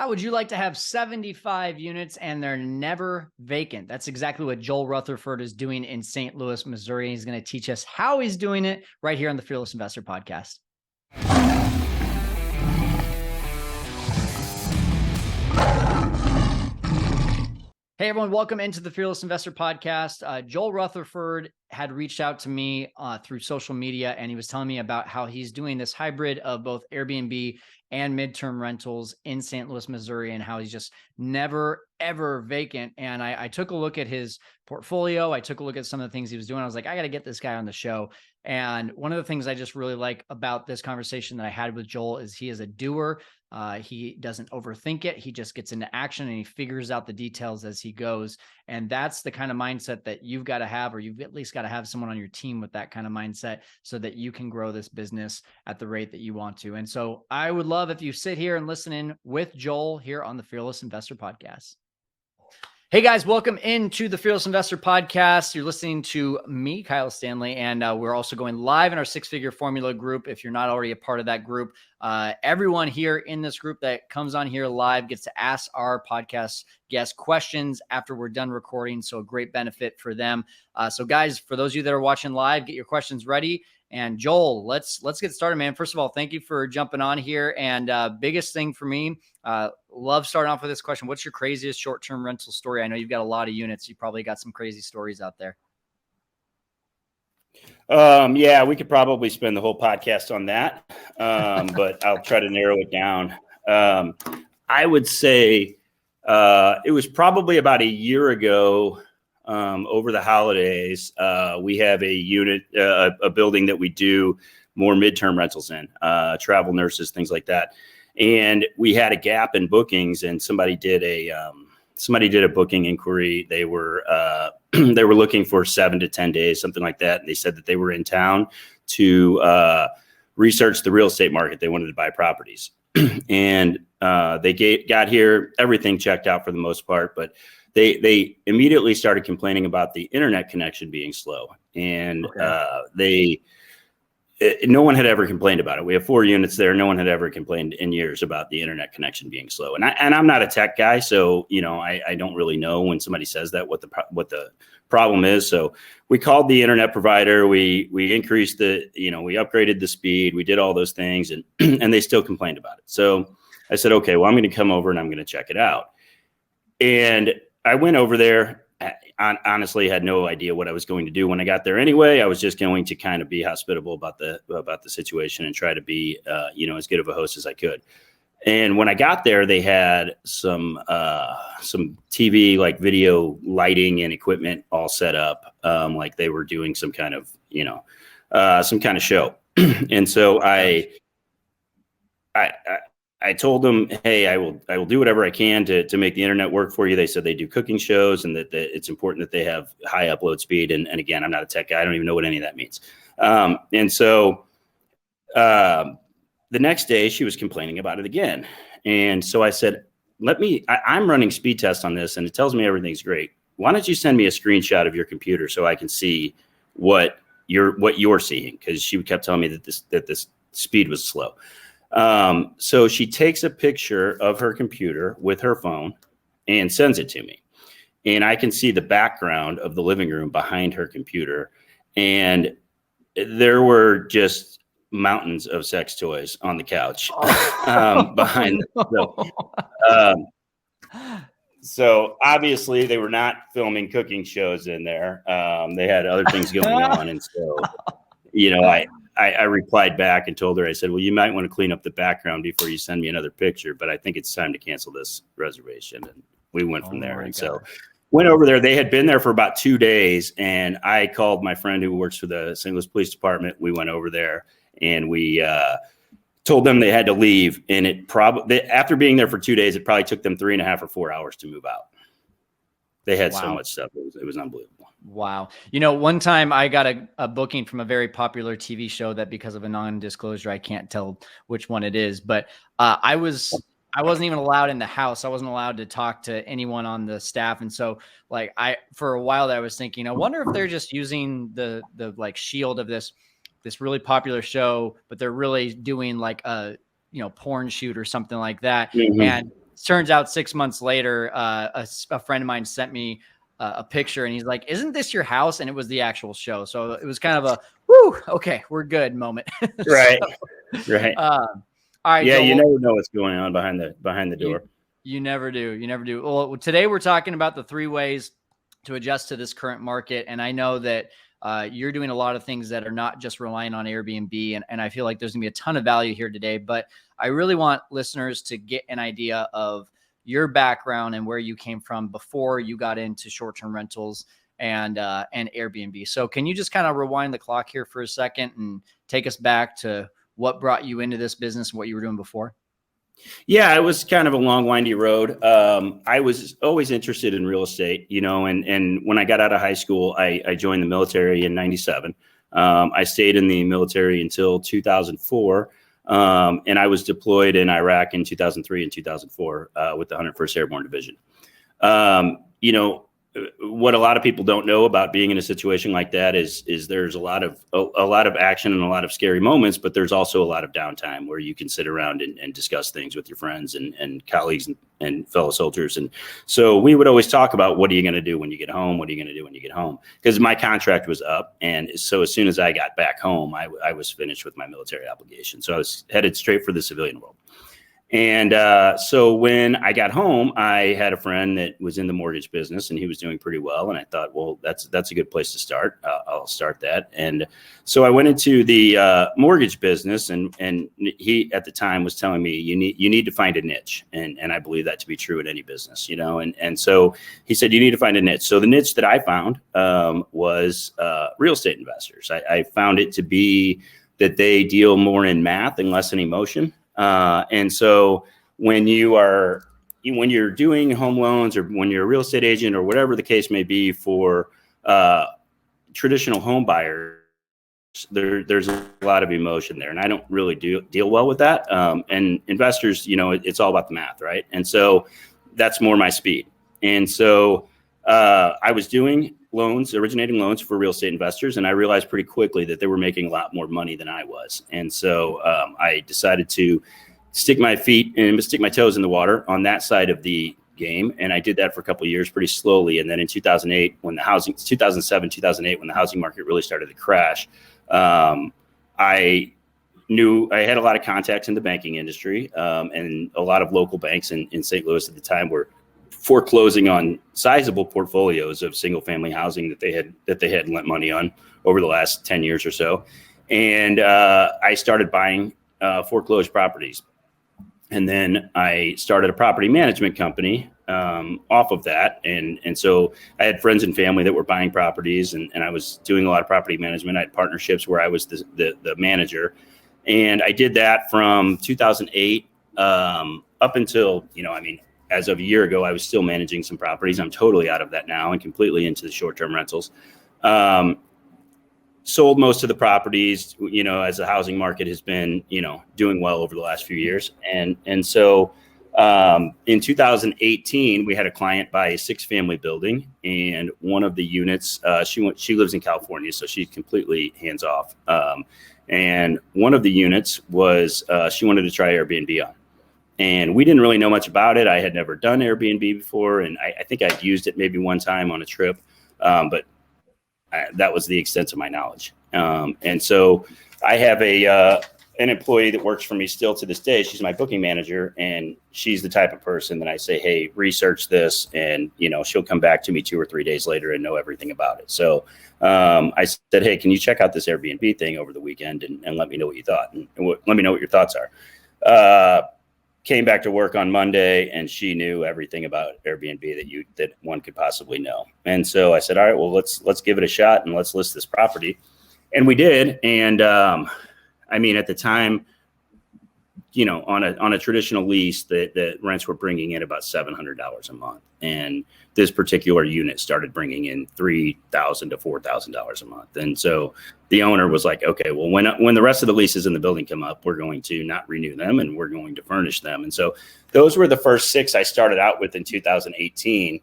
How would you like to have 75 units and they're never vacant? That's exactly what Joel Rutherford is doing in St. Louis, Missouri. He's going to teach us how he's doing it right here on the Fearless Investor Podcast. Hey, everyone. Welcome into the Fearless Investor Podcast. Joel Rutherford had reached out to me through social media, and he was telling me about how he's doing this hybrid of both Airbnb and midterm rentals in St. Louis, Missouri, and how he's just never, ever vacant. And I took a look at his portfolio. I took a look at some of the things he was doing. I was like, I got to get this guy on the show. And one of the things I just really like about this conversation that I had with Joel is he is a doer. He doesn't overthink it. He just gets into action and he figures out the details as he goes. And that's the kind of mindset that you've got to have, or you've at least got to have someone on your team with that kind of mindset so that you can grow this business at the rate that you want to. And so I would love if you sit here and listen in with Joel here on the Fearless Investor Podcast. Hey guys, welcome into the Fearless Investor Podcast. You're listening to me, Kyle Stanley, and we're also going live in our six-figure formula group. If you're not already a part of that group, everyone here in this group that comes on here live gets to ask our podcast guests questions after we're done recording. So a great benefit for them. So guys, for those of you that are watching live, get your questions ready. And Joel, let's get started, man. First of all, thank you for jumping on here. And biggest thing for me, love starting off with this question. What's your craziest short-term rental story? I know you've got a lot of units. You probably got some crazy stories out there. Yeah, we could probably spend the whole podcast on that, but I'll try to narrow it down. I would say it was probably about a year ago. Over the holidays, we have a unit, a building that we do more midterm rentals in, travel nurses, things like that. And we had a gap in bookings, and somebody did a booking inquiry. They were they were looking for 7 to 10 days, something like that. And they said that they were in town to research the real estate market. They wanted to buy properties, and they got here, everything checked out for the most part, but they immediately started complaining about the internet connection being slow. And no one had ever complained about it. We have 4 units there. No one had ever complained in years about the internet connection being slow. And I'm not a tech guy, so I don't really know when somebody says that what the problem is. So we called the internet provider. We increased we upgraded the speed. We did all those things, and and they still complained about it. So I said, okay, well, I'm going to come over and I'm going to check it out. And I went over there. I honestly had no idea what I was going to do when I got there. Anyway, I was just going to kind of be hospitable about the situation and try to be, as good of a host as I could. And when I got there, they had some TV, like video lighting and equipment all set up, like they were doing some kind of show. And so I told them, hey, I will do whatever I can to make the internet work for you. They said they do cooking shows and that it's important that they have high upload speed. And again, I'm not a tech guy. I don't even know what any of that means. And so the next day she was complaining about it again. And so I said, I'm running speed tests on this and it tells me everything's great. Why don't you send me a screenshot of your computer so I can see what you're seeing? Because she kept telling me that this speed was slow. So she takes a picture of her computer with her phone and sends it to me. And I can see the background of the living room behind her computer. And there were just mountains of sex toys on the couch behind. So obviously they were not filming cooking shows in there. They had other things going on. And so, I replied back and told her, I said, well, you might want to clean up the background before you send me another picture, but I think it's time to cancel this reservation. And we went from there. And so went over there. They had been there for about 2 days. And I called my friend who works for the St. Louis Police Department. We went over there and we told them they had to leave. And after being there for 2 days, it probably took them 3.5 or 4 hours to move out. They had so much stuff. It was unbelievable. Wow. One time I got a booking from a very popular TV show that because of a non-disclosure, I can't tell which one it is, but I wasn't even allowed in the house. I wasn't allowed to talk to anyone on the staff. And so for a while there, I was thinking, I wonder if they're just using the shield of this really popular show, but they're really doing like a, porn shoot or something like that. Mm-hmm. And turns out 6 months later, a friend of mine sent me a picture, and he's like, "Isn't this your house?" And it was the actual show. So it was kind of a whoo, okay, we're good moment. Right. So, Right. all right, Yeah. Joel. You never know what's going on behind the door. You never do. You never do. Well, today we're talking about the 3 ways to adjust to this current market. And I know that you're doing a lot of things that are not just relying on Airbnb. And I feel like there's gonna be a ton of value here today, but I really want listeners to get an idea of your background and where you came from before you got into short-term rentals and Airbnb. So can you just kind of rewind the clock here for a second and take us back to what brought you into this business and what you were doing before? Yeah, it was kind of a long, windy road. I was always interested in real estate, and when I got out of high school, I joined the military in '97. I stayed in the military until 2004, and I was deployed in Iraq in 2003 and 2004 with the 101st Airborne Division. What a lot of people don't know about being in a situation like that is there's a lot of action and a lot of scary moments, but there's also a lot of downtime where you can sit around and discuss things with your friends and colleagues and fellow soldiers. And so we would always talk about, what are you going to do when you get home? What are you going to do when you get home? Because my contract was up. And so as soon as I got back home, I was finished with my military obligation. So I was headed straight for the civilian world. And so when I got home, I had a friend that was in the mortgage business, and he was doing pretty well. And I thought, well, that's a good place to start. I'll start that. And so I went into the mortgage business, and he at the time was telling me, you need to find a niche, and I believe that to be true in any business, And so he said, you need to find a niche. So the niche that I found was real estate investors. I found it to be that they deal more in math and less in emotion. And so when you're doing home loans, or when you're a real estate agent, or whatever the case may be for traditional home buyers, there's a lot of emotion there, and I don't really deal well with that. And investors, it's all about the math, right? And so that's more my speed. And so I was doing originating loans for real estate investors. And I realized pretty quickly that they were making a lot more money than I was. And so I decided to stick my toes in the water on that side of the game. And I did that for a couple of years pretty slowly. And then in 2007, 2008, when the housing market really started to crash, I knew I had a lot of contacts in the banking industry, and a lot of local banks in St. Louis at the time were foreclosing on sizable portfolios of single family housing that they had lent money on over the last 10 years or so. And I started buying foreclosed properties. And then I started a property management company off of that. And so I had friends and family that were buying properties, and I was doing a lot of property management. I had partnerships where I was the manager. And I did that from 2008 up until, as of a year ago, I was still managing some properties. I'm totally out of that now and completely into the short-term rentals. Sold most of the properties, as the housing market has been, doing well over the last few years. And so in 2018, we had a client buy a 6-family building, and one of the units, she lives in California, so she's completely hands off. And one of the units was, she wanted to try Airbnb on. And we didn't really know much about it. I had never done Airbnb before, and I think I'd used it maybe one time on a trip, but that was the extent of my knowledge. And so I have an employee that works for me still to this day. She's my booking manager, and she's the type of person that I say, hey, research this, and she'll come back to me 2 or 3 days later and know everything about it. So I said, hey, can you check out this Airbnb thing over the weekend and let me know what you thought, and let me know what your thoughts are. Came back to work on Monday, and she knew everything about Airbnb that one could possibly know. And so I said, all right, well, let's give it a shot, and let's list this property. And we did. And at the time, on a traditional lease, the rents were bringing in about $700 a month. And this particular unit started bringing in $3,000 to $4,000 a month. And so the owner was like, okay, well, when the rest of the leases in the building come up, we're going to not renew them, and we're going to furnish them. And so those were the first 6 I started out with in 2018.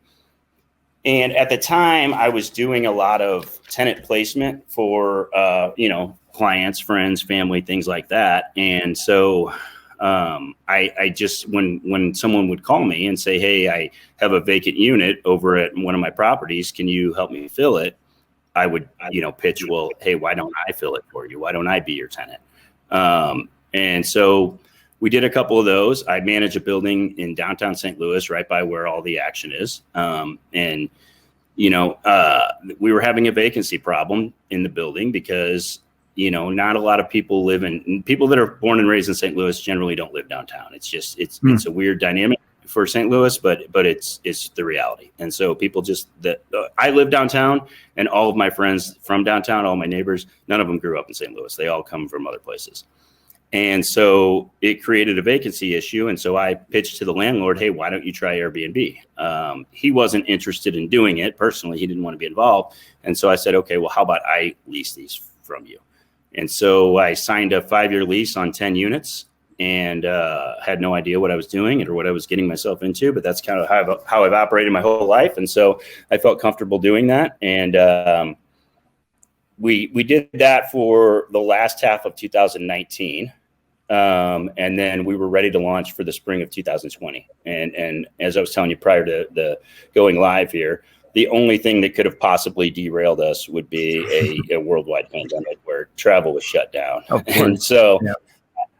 And at the time, I was doing a lot of tenant placement for, clients, friends, family, things like that. And so I just, when someone would call me and say, hey, I have a vacant unit over at one of my properties, can you help me fill it? I would, pitch, well, hey, why don't I fill it for you? Why don't I be your tenant? And so we did a couple of those. I manage a building in downtown St. Louis, right by where all the action is. And we were having a vacancy problem in the building because, not a lot of people people that are born and raised in St. Louis generally don't live downtown. It's just, it's a weird dynamic for St. Louis, but it's the reality. And so people I live downtown, and all of my friends from downtown, all my neighbors, none of them grew up in St. Louis. They all come from other places. And so it created a vacancy issue. And so I pitched to the landlord, hey, why don't you try Airbnb? He wasn't interested in doing it personally. He didn't want to be involved. And so I said, okay, well, how about I lease these from you? And so I signed a 5-year lease on 10 units and had no idea what I was doing or what I was getting myself into. But that's kind of how I've operated my whole life. And so I felt comfortable doing that. And we did that for the last half of 2019. And then we were ready to launch for the spring of 2020. And as I was telling you prior to the going live here, the only thing that could have possibly derailed us would be a worldwide pandemic where travel was shut down. And so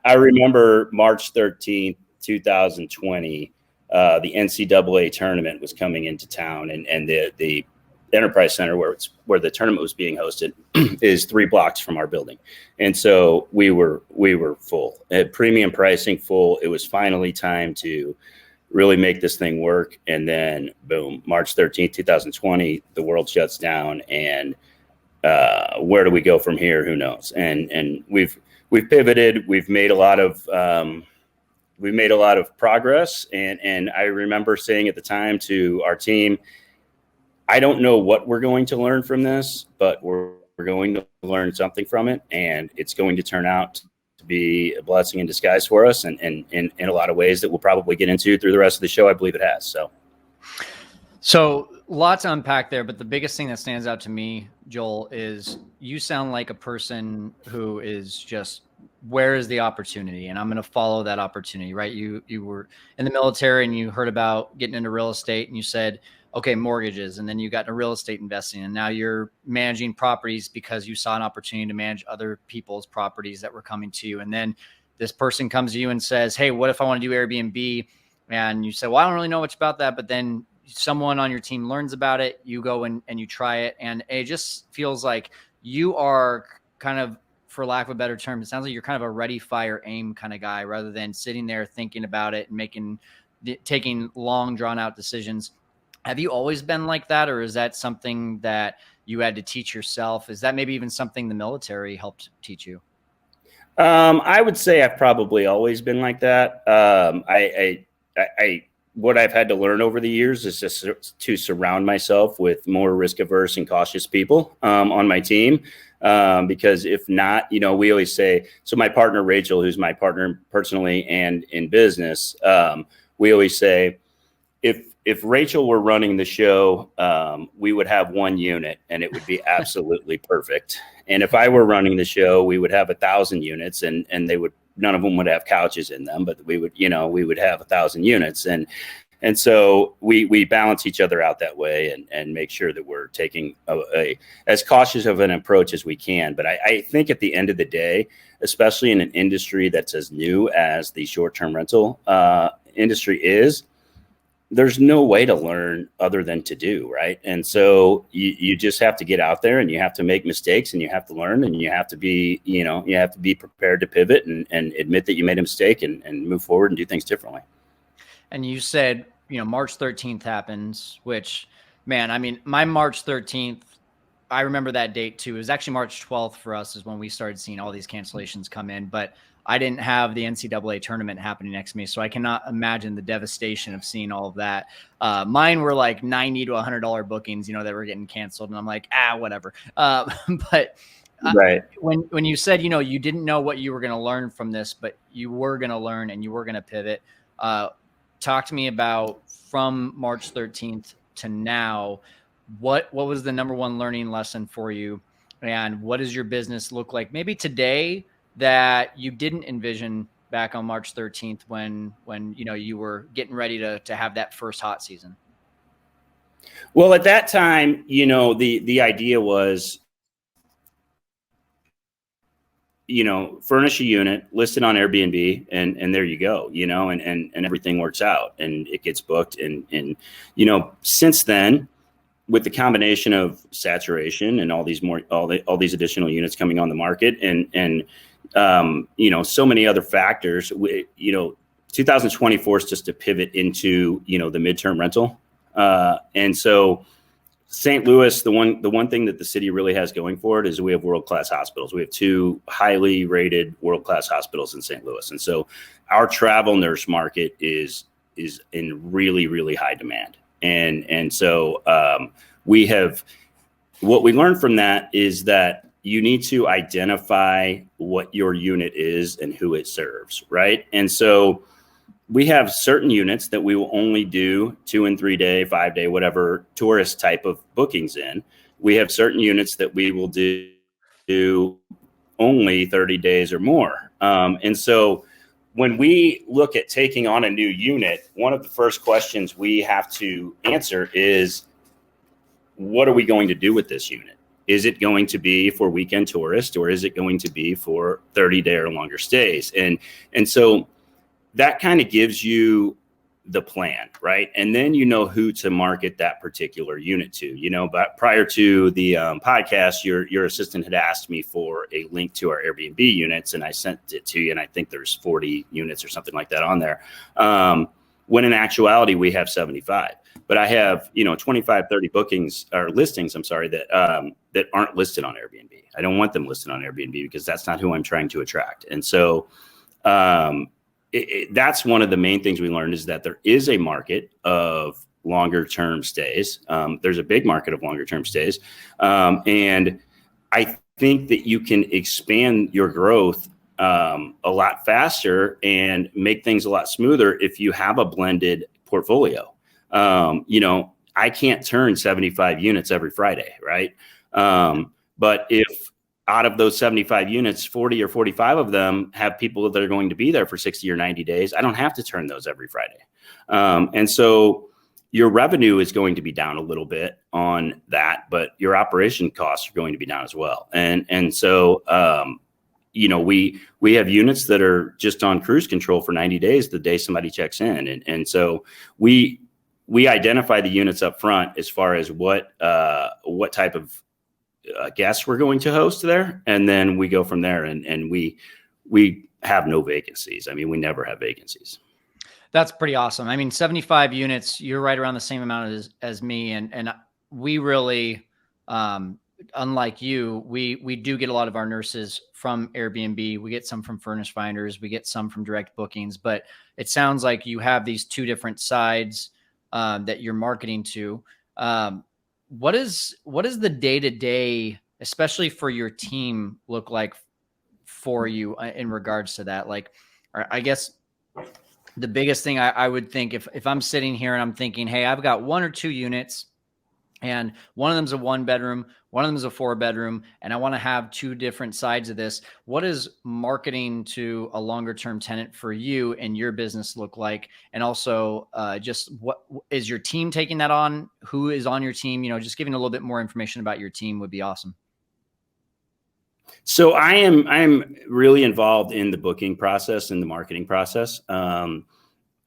I remember March 13th, 2020, the NCAA tournament was coming into town, and the Enterprise Center where the tournament was being hosted is 3 blocks from our building. And so we were full at premium pricing, full. It was finally time to really make this thing work. And then boom, March 13th, 2020, the world shuts down, and where do we go from here? Who knows? And we've pivoted. We've made a lot of progress. And I remember saying at the time to our team, I don't know what we're going to learn from this, but we're going to learn something from it, and it's going to turn out to be a blessing in disguise for us, and in a lot of ways that we'll probably get into through the rest of the show. I believe it has. So lots to unpack there, but the biggest thing that stands out to me, Joel, is you sound like a person who is just, where is the opportunity? And I'm going to follow that opportunity, right? You were in the military and you heard about getting into real estate, and you said, okay, mortgages. And then you got into real estate investing, and now you're managing properties because you saw an opportunity to manage other people's properties that were coming to you. And then this person comes to you and says, hey, what if I want to do Airbnb? And you say, well, I don't really know much about that. But then someone on your team learns about it, you go and you try it. And it just feels like you are kind of, for lack of a better term, it sounds like you're kind of a ready, fire, aim kind of guy, rather than sitting there thinking about it and taking long, drawn out decisions. Have you always been like that, or is that something that you had to teach yourself? Is that maybe even something the military helped teach you? I would say I've probably always been like that. What I've had to learn over the years is just to surround myself with more risk averse and cautious people on my team. Because if not, we always say, so my partner, Rachel, who's my partner personally and in business, we always say, if Rachel were running the show, we would have 1 unit and it would be absolutely perfect. And if I were running the show, we would have 1,000 units, and none of them would have couches in them, but we would have 1,000 units. And so we balance each other out that way and make sure that we're taking as cautious of an approach as we can. But I think at the end of the day, especially in an industry that's as new as the short-term rental industry is, there's no way to learn other than to do, right? And so you just have to get out there, and you have to make mistakes, and you have to learn, and you have to be, prepared to pivot and admit that you made a mistake and move forward and do things differently. And you said, March 13th happens, which, man, I mean, my March 13th, I remember that date too. It was actually March 12th for us is when we started seeing all these cancellations come in, but I didn't have the NCAA tournament happening next to me, so I cannot imagine the devastation of seeing all of that. Mine were like $90 to $100 bookings, that were getting canceled, and I'm like, whatever. But right. When you said, you didn't know what you were going to learn from this, but you were going to learn and you were going to pivot. Talk to me about from March 13th to now. What was the number one learning lesson for you, and what does your business look like maybe today that you didn't envision back on March 13th when you were getting ready to have that first hot season? Well, at that time, the idea was, furnish a unit, list it on Airbnb, and there you go, and everything works out and it gets booked. And since then, with the combination of saturation and all these additional units coming on the market and so many other factors, 2020 forced us to pivot into, the midterm rental. And so St. Louis, the one thing that the city really has going for it is we have world-class hospitals. We have 2 highly rated world-class hospitals in St. Louis. And so our travel nurse market is in really, really high demand. And so what we learned from that is that you need to identify what your unit is and who it serves, right? And so we have certain units that we will only do 2 and 3 day, 5 day, whatever tourist type of bookings in. We have certain units that we will do only 30 days or more. And so when we look at taking on a new unit, one of the first questions we have to answer is, what are we going to do with this unit? Is it going to be for weekend tourists, or is it going to be for 30-day or longer stays? And so that kind of gives you the plan, right? And then you know who to market that particular unit to. But prior to the podcast, your assistant had asked me for a link to our Airbnb units, and I sent it to you, and I think there's 40 units or something like that on there. When in actuality, we have 75. But I have, 25, 30 bookings or listings, that aren't listed on Airbnb. I don't want them listed on Airbnb because that's not who I'm trying to attract. And so that's one of the main things we learned, is that there is a market of longer term stays. There's a big market of longer term stays. And I think that you can expand your growth a lot faster and make things a lot smoother if you have a blended portfolio. I can't turn 75 units every Friday, right? But if out of those 75 units, 40 or 45 of them have people that are going to be there for 60 or 90 days, I don't have to turn those every Friday. And so your revenue is going to be down a little bit on that, but your operation costs are going to be down as well. And so, we have units that are just on cruise control for 90 days the day somebody checks in. And so we identify the units up front as far as what type of guests we're going to host there. And then we go from there, and we have no vacancies. I mean, we never have vacancies. That's pretty awesome. I mean, 75 units, you're right around the same amount as me. And we really, unlike you, we do get a lot of our nurses from Airbnb. We get some from Furnish Finders. We get some from direct bookings, but it sounds like you have these 2 different sides that you're marketing to. What is the day-to-day, especially for your team, look like for you in regards to that? Like, I guess the biggest thing I would think, if I'm sitting here and I'm thinking, hey, I've got 1 or 2 units, and one of them's a 1-bedroom, one of them is a 4-bedroom, and I want to have 2 different sides of this. What does marketing to a longer term tenant for you and your business look like? And also just what is your team taking that on? Who is on your team? Just giving a little bit more information about your team would be awesome. So I am really involved in the booking process and the marketing process.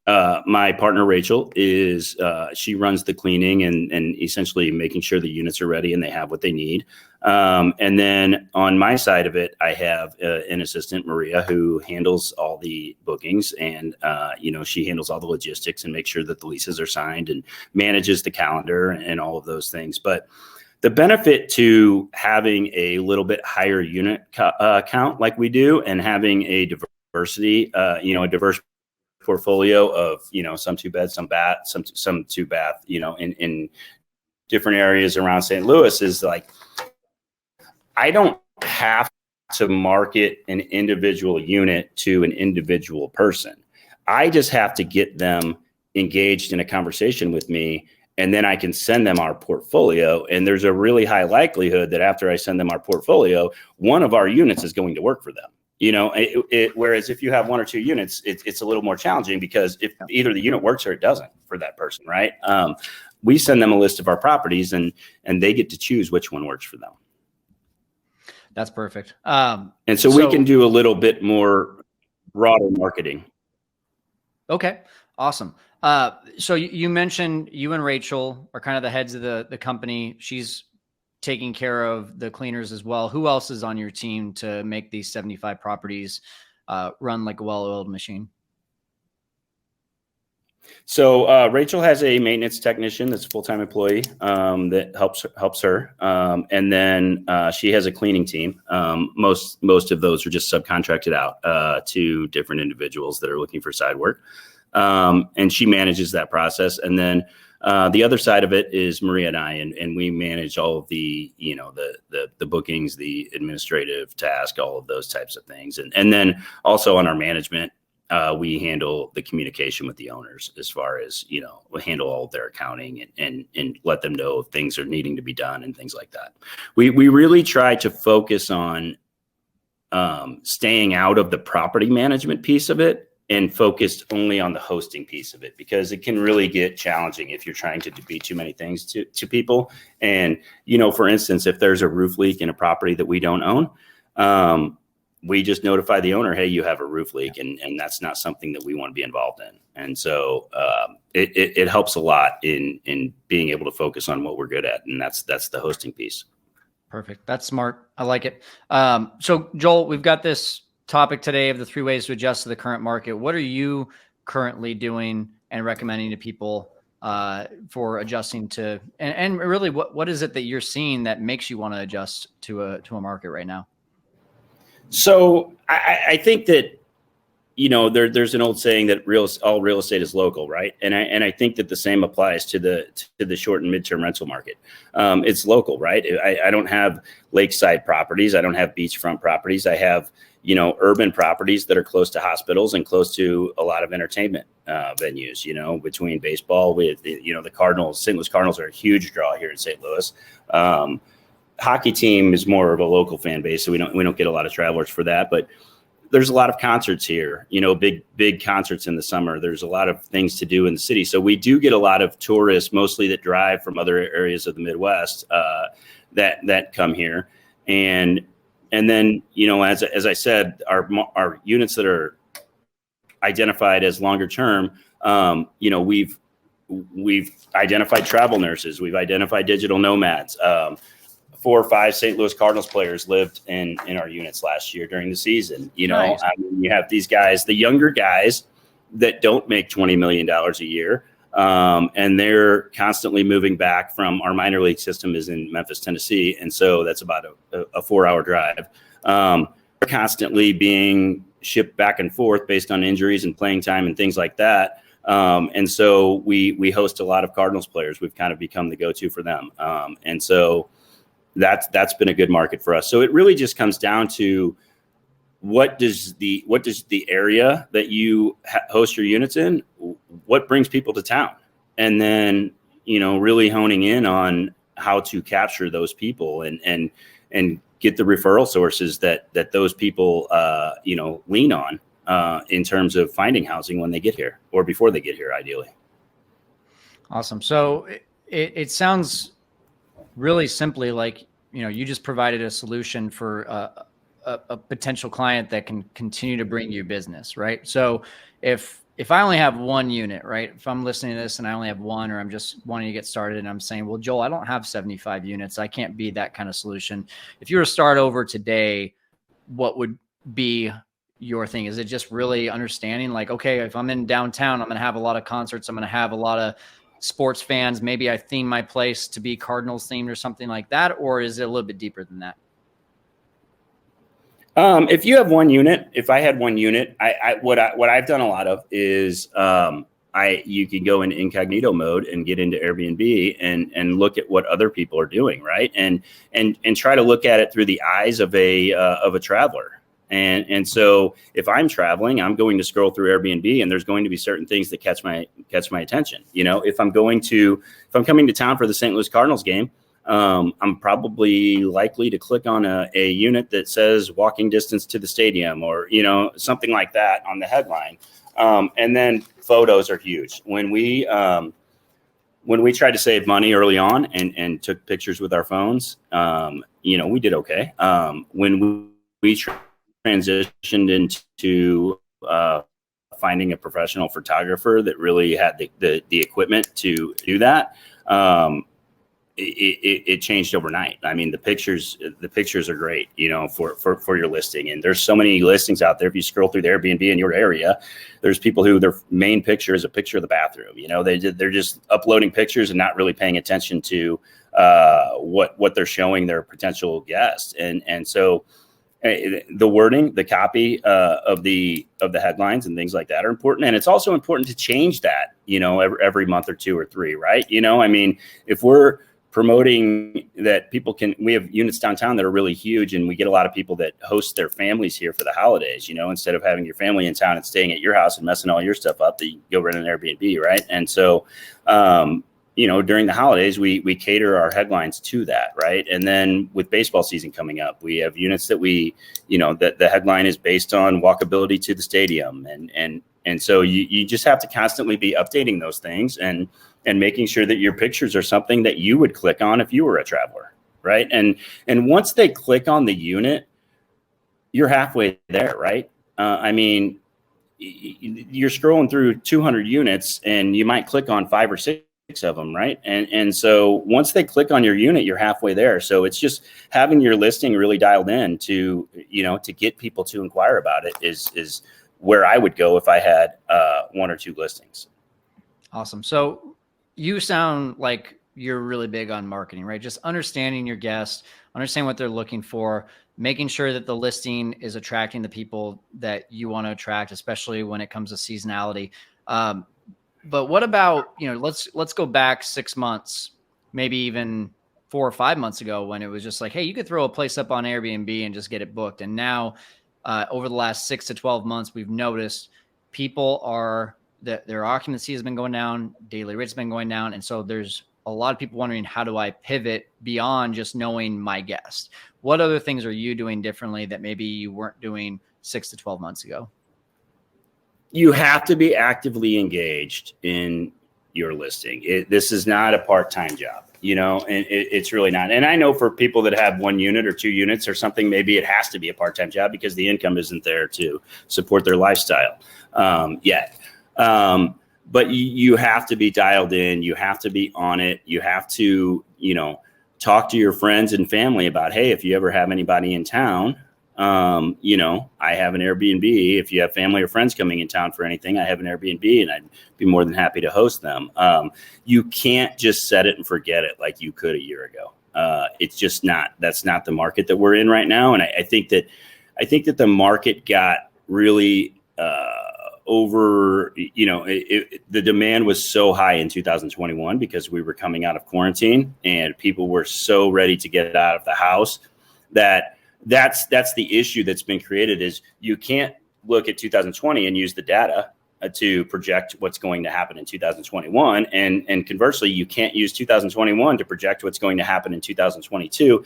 My partner, Rachel, she runs the cleaning and essentially making sure the units are ready and they have what they need. And then on my side of it, I have an assistant, Maria, who handles all the bookings, and, she handles all the logistics and makes sure that the leases are signed and manages the calendar and all of those things. But the benefit to having a little bit higher unit count like we do, and having a diversity, a diverse portfolio of, some 2-bed, some bath, some 2-bath, in different areas around St. Louis, is like, I don't have to market an individual unit to an individual person. I just have to get them engaged in a conversation with me, and then I can send them our portfolio. And there's a really high likelihood that after I send them our portfolio, one of our units is going to work for them. Whereas if you have one or two units, it's a little more challenging because if either the unit works or it doesn't for that person, right? We send them a list of our properties and they get to choose which one works for them. That's perfect. And so we can do a little bit more broader marketing. Okay, awesome. So you mentioned you and Rachel are kind of the heads of the company. She's taking care of the cleaners as well. Who else is on your team to make these 75 properties run like a well-oiled machine? So Rachel has a maintenance technician that's a full-time employee that helps her, and then she has a cleaning team. Most of those are just subcontracted out to different individuals that are looking for side work, and she manages that process. And then the other side of it is Maria and I, and we manage all of the the bookings, the administrative task, all of those types of things, and then also on our management. We handle the communication with the owners as far as, we handle all of their accounting and let them know if things are needing to be done and things like that. We really try to focus on staying out of the property management piece of it and focused only on the hosting piece of it, because it can really get challenging if you're trying to be too many things to people. And, for instance, if there's a roof leak in a property that we don't own, we just notify the owner, hey, you have a roof leak, and that's not something that we want to be involved in. And so it helps a lot in being able to focus on what we're good at, and that's the hosting piece. Perfect. That's smart. I like it. So Joel, we've got this topic today of the 3 ways to adjust to the current market. What are you currently doing and recommending to people for adjusting to, and really what is it that you're seeing that makes you want to adjust to a market right now? So I think that, there's an old saying that all real estate is local, right? And I think that the same applies to the short and midterm rental market. It's local, right? I don't have lakeside properties. I don't have beachfront properties. I have, urban properties that are close to hospitals and close to a lot of entertainment venues, between baseball with, the Cardinals. St. Louis Cardinals are a huge draw here in St. Louis. Hockey team is more of a local fan base, so we don't get a lot of travelers for that. But there's a lot of concerts here, big concerts in the summer. There's a lot of things to do in the city, so we do get a lot of tourists, mostly that drive from other areas of the Midwest that come here. And then as I said, our units that are identified as longer term, we've identified travel nurses, we've identified digital nomads. 4 or 5 St. Louis Cardinals players lived in our units last year during the season. Nice. You have these guys, the younger guys that don't make $20 million a year. And they're constantly moving back from our minor league system is in Memphis, Tennessee. And so that's about a 4-hour drive. They're constantly being shipped back and forth based on injuries and playing time and things like that. And so we host a lot of Cardinals players. We've kind of become the go-to for them. And so that's been a good market for us. So it really just comes down to what does the area that you host your units in, what brings people to town, and then really honing in on how to capture those people and get the referral sources that those people lean on in terms of finding housing when they get here or before they get here, ideally. Awesome. So it sounds really simply like, you just provided a solution for a potential client that can continue to bring you business, right? So if I only have one unit, right? If I'm listening to this and I only have one, or I'm just wanting to get started and I'm saying, well, Joel, I don't have 75 units. I can't be that kind of solution. If you were to start over today, what would be your thing? Is it just really understanding like, okay, if I'm in downtown, I'm going to have a lot of concerts. I'm going to have a lot of sports fans. Maybe I theme my place to be Cardinals themed or something like that. Or is it a little bit deeper than that? If you have one unit, if I had one unit, what I've done a lot of is, you can go in incognito mode and get into Airbnb and look at what other people are doing. Right. And try to look at it through the eyes of a traveler. And so if I'm traveling, I'm going to scroll through Airbnb and there's going to be certain things that catch my attention. If I'm coming to town for the St. Louis Cardinals game, I'm probably likely to click on a unit that says walking distance to the stadium, or, you know, something like that on the headline. And then photos are huge. When we tried to save money early on and took pictures with our phones, you know, we did okay. When we transitioned into finding a professional photographer that really had the equipment to do that, it changed overnight. I mean, the pictures are great, you know, for your listing. And there's so many listings out there. If you scroll through the Airbnb in your area, there's people who their main picture is a picture of the bathroom. You know, they're just uploading pictures and not really paying attention to what they're showing their potential guests. And so the wording, the copy of the headlines and things like that are important. And it's also important to change that, you know, every month or two or three, right? You know, I mean, if we're promoting that we have units downtown that are really huge, and we get a lot of people that host their families here for the holidays, you know, instead of having your family in town and staying at your house and messing all your stuff up, that you go rent an Airbnb, right? And so, you know, during the holidays, we cater our headlines to that, right? And then with baseball season coming up, we have units that that the headline is based on walkability to the stadium. And so you just have to constantly be updating those things and making sure that your pictures are something that you would click on if you were a traveler, right? And once they click on the unit, you're halfway there, right? I mean, you're scrolling through 200 units and you might click on 5 or 6 of them, right? And so once they click on your unit, you're halfway there. So it's just having your listing really dialed in to, you know, to get people to inquire about it is where I would go if I had 1 or 2 listings. Awesome. So you sound like you're really big on marketing, right? Just understanding your guests, understand what they're looking for, making sure that the listing is attracting the people that you want to attract, especially when it comes to seasonality. But what about, you know, let's go back 6 months, maybe even 4 or 5 months ago, when it was just like, hey, you could throw a place up on Airbnb and just get it booked. And now over the last 6 to 12 months, we've noticed their occupancy has been going down, daily rates have been going down. And so there's a lot of people wondering, how do I pivot beyond just knowing my guest? What other things are you doing differently that maybe you weren't doing 6 to 12 months ago? You have to be actively engaged in your listing. This is not a part-time job, you know, and it's really not. And I know for people that have 1 unit or 2 units or something, maybe it has to be a part-time job because the income isn't there to support their lifestyle yet. But you have to be dialed in. You have to be on it. You have to, you know, talk to your friends and family about, hey, if you ever have anybody in town, you know, I have an Airbnb. If you have family or friends coming in town for anything, I have an Airbnb and I'd be more than happy to host them. You can't just set it and forget it like you could a year ago. It's just that's not the market that we're in right now. And I think that the market got really, over, you know, the demand was so high in 2021 because we were coming out of quarantine and people were so ready to get out of the house that's the issue that's been created. Is you can't look at 2020 and use the data to project what's going to happen in 2021. And conversely, you can't use 2021 to project what's going to happen in 2022.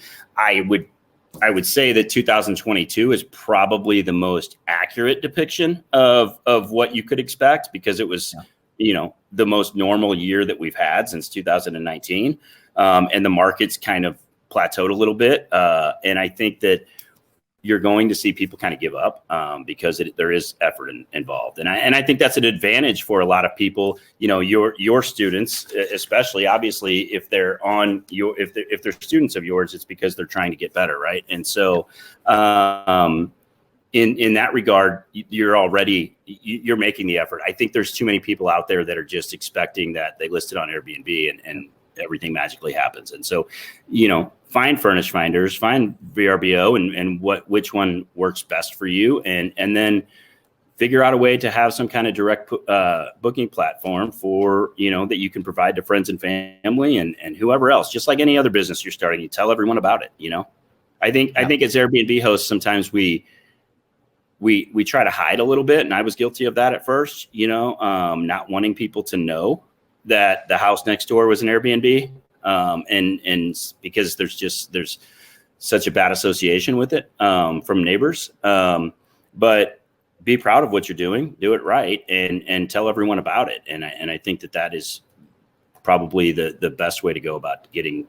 I would say that 2022 is probably the most accurate depiction of what you could expect because it was, you know, the most normal year that we've had since 2019. And the market's kind of plateaued a little bit. And I think that you're going to see people kind of give up because there is effort involved. And I think that's an advantage for a lot of people, you know, your students, especially obviously if they're if they're students of yours, it's because they're trying to get better. Right. And so in that regard, you're making the effort. I think there's too many people out there that are just expecting that they listed on Airbnb and everything magically happens. And so, you know, find furnish finders, find VRBO and which one works best for you. And then figure out a way to have some kind of direct booking platform for, you know, that you can provide to friends and family and whoever else, just like any other business you're starting, you tell everyone about it. You know, I think as Airbnb hosts, sometimes we try to hide a little bit. And I was guilty of that at first, you know, not wanting people to know that the house next door was an Airbnb. And because there's such a bad association with it from neighbors. But be proud of what you're doing, do it right, and tell everyone about it. And I think that is probably the best way to go about getting,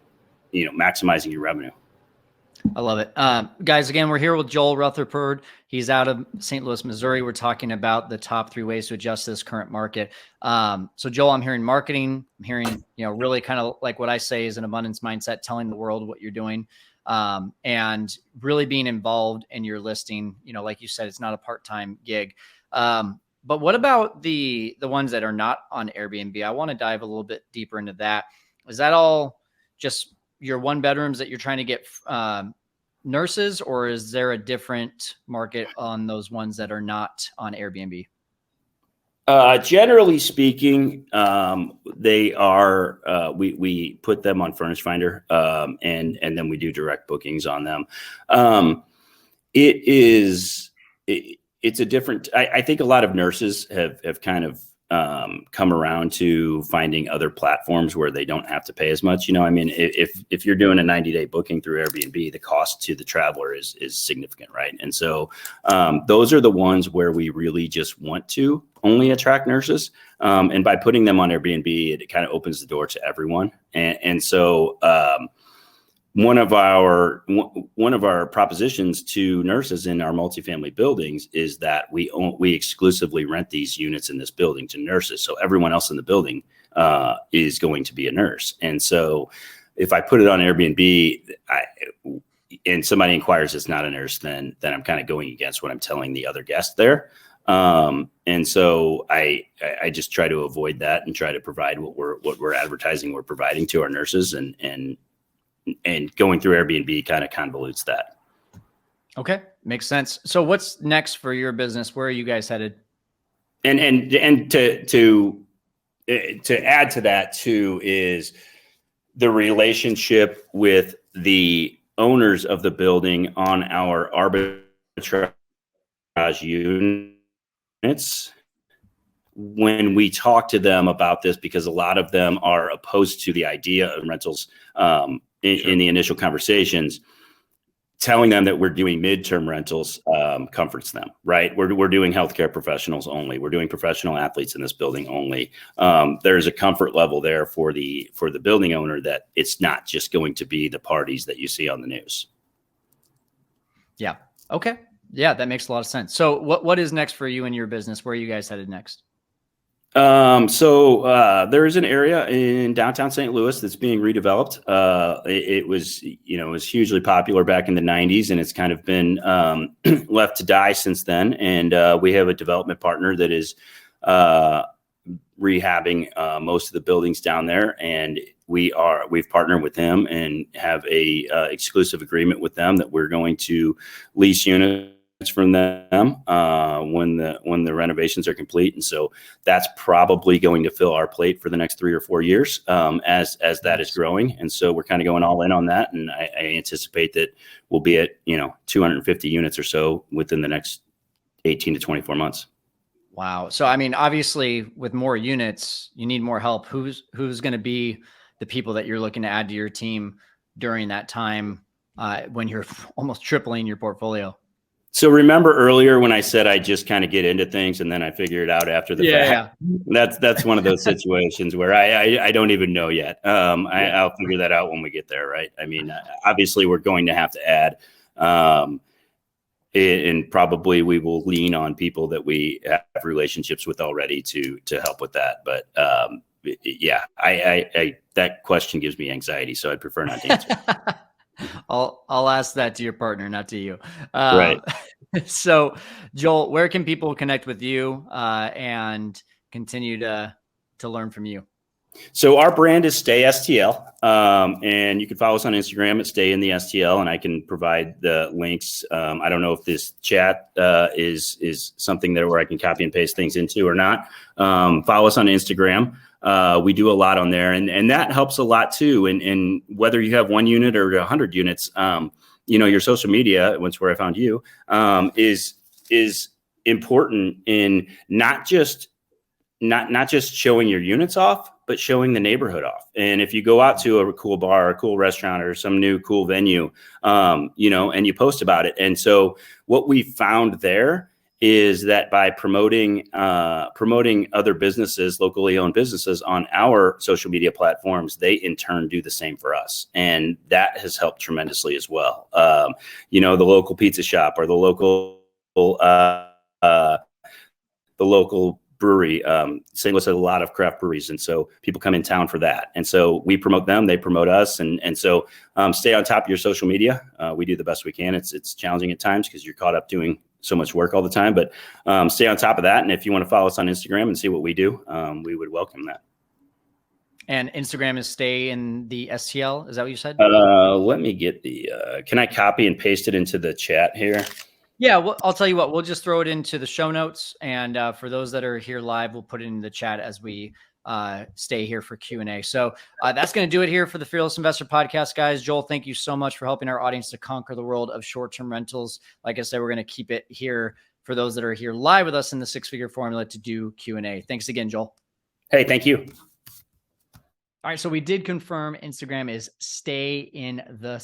maximizing your revenue. I love it. Guys, again, we're here with Joel Rutherford. He's out of St. Louis, Missouri. We're talking about the top 3 ways to adjust to this current market. So Joel, I'm hearing marketing. I'm hearing, really kind of like what I say is an abundance mindset, telling the world what you're doing, and really being involved in your listing. Like you said, it's not a part-time gig. But what about the ones that are not on Airbnb? I want to dive a little bit deeper into that. Is that all just your 1-bedrooms that you're trying to get nurses, or is there a different market on those ones that are not on Airbnb? Generally speaking, they are, we put them on Furnish Finder, and then we do direct bookings on them. It's a different, I think a lot of nurses have kind of come around to finding other platforms where they don't have to pay as much. If you're doing a 90-day booking through Airbnb, the cost to the traveler is significant, right? And so those are the ones where we really just want to only attract nurses. And by putting them on Airbnb, it kind of opens the door to everyone. And so one of our propositions to nurses in our multifamily buildings is that we exclusively rent these units in this building to nurses. So everyone else in the building is going to be a nurse. And so if I put it on Airbnb and somebody inquires it's not a nurse, then I'm kind of going against what I'm telling the other guests there. And so I just try to avoid that and try to provide what we're advertising we're providing to our nurses, and going through Airbnb kind of convolutes that. Okay. Makes sense. So what's next for your business? Where are you guys headed? And to add to that too is the relationship with the owners of the building on our arbitrage units. When we talk to them about this, because a lot of them are opposed to the idea of rentals, in the initial conversations, telling them that we're doing midterm rentals comforts them, right? We're doing healthcare professionals only. We're doing professional athletes in this building only. There's a comfort level there for the building owner that it's not just going to be the parties that you see on the news. Yeah. Okay. Yeah, that makes a lot of sense. So what is next for you and your business? Where are you guys headed next? So there is an area in downtown St. Louis that's being redeveloped. It was hugely popular back in the 90s, and it's kind of been left to die since then. And we have a development partner that is rehabbing most of the buildings down there, and we've partnered with them and have a exclusive agreement with them that we're going to lease units from them when the renovations are complete. And so that's probably going to fill our plate for the next 3 or 4 years as that is growing. And so we're kind of going all in on that. And I anticipate that we'll be at 250 units or so within the next 18 to 24 months. Wow. So I mean, obviously with more units, you need more help. Who's going to be the people that you're looking to add to your team during that time when you're almost tripling your portfolio? So remember earlier when I said I just kind of get into things and then I figure it out after the fact? Yeah. That's one of those situations where I don't even know yet. I'll figure that out when we get there, right? I mean, obviously we're going to have to add, and probably we will lean on people that we have relationships with already to help with that. But yeah, I that question gives me anxiety, so I'd prefer not to answer. I'll ask that to your partner, not to you. Right. So Joel, where can people connect with you and continue to learn from you? So our brand is Stay STL, and you can follow us on Instagram at Stay in the STL, and I can provide the links. I don't know if this chat is something there where I can copy and paste things into or not. Follow us on Instagram. We do a lot on there, and that helps a lot too. And whether you have 1 unit or 100 units, your social media, once where I found you, is important in not just showing your units off, but showing the neighborhood off. And if you go out to a cool bar, a cool restaurant, or some new cool venue, and you post about it. And so what we found there is that by promoting other businesses, locally owned businesses on our social media platforms, they in turn do the same for us. And that has helped tremendously as well. The local pizza shop or the local brewery. St. Louis has a lot of craft breweries, and so people come in town for that. And so we promote them, they promote us, and so stay on top of your social media. We do the best we can. It's challenging at times because you're caught up doing so much work all the time, but stay on top of that. And if you want to follow us on Instagram and see what we do, we would welcome that. And Instagram is stay in the STL. Is that what you said? Let me get can I copy and paste it into the chat here? Yeah, well, I'll tell you what, we'll just throw it into the show notes. And for those that are here live, we'll put it in the chat as we stay here for Q&A. So that's going to do it here for the Fearless Investor Podcast, guys. Joel, thank you so much for helping our audience to conquer the world of short-term rentals. Like I said, we're going to keep it here for those that are here live with us in the Six-Figure Formula to do Q&A. Thanks again, Joel. Hey, thank you. All right, so we did confirm Instagram is stay in the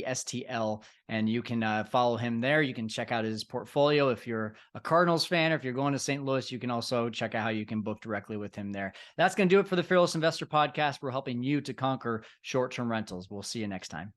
STL, and you can follow him there. You can check out his portfolio. If you're a Cardinals fan, or if you're going to St. Louis, you can also check out how you can book directly with him there. That's going to do it for the Fearless Investor Podcast. We're helping you to conquer short-term rentals. We'll see you next time.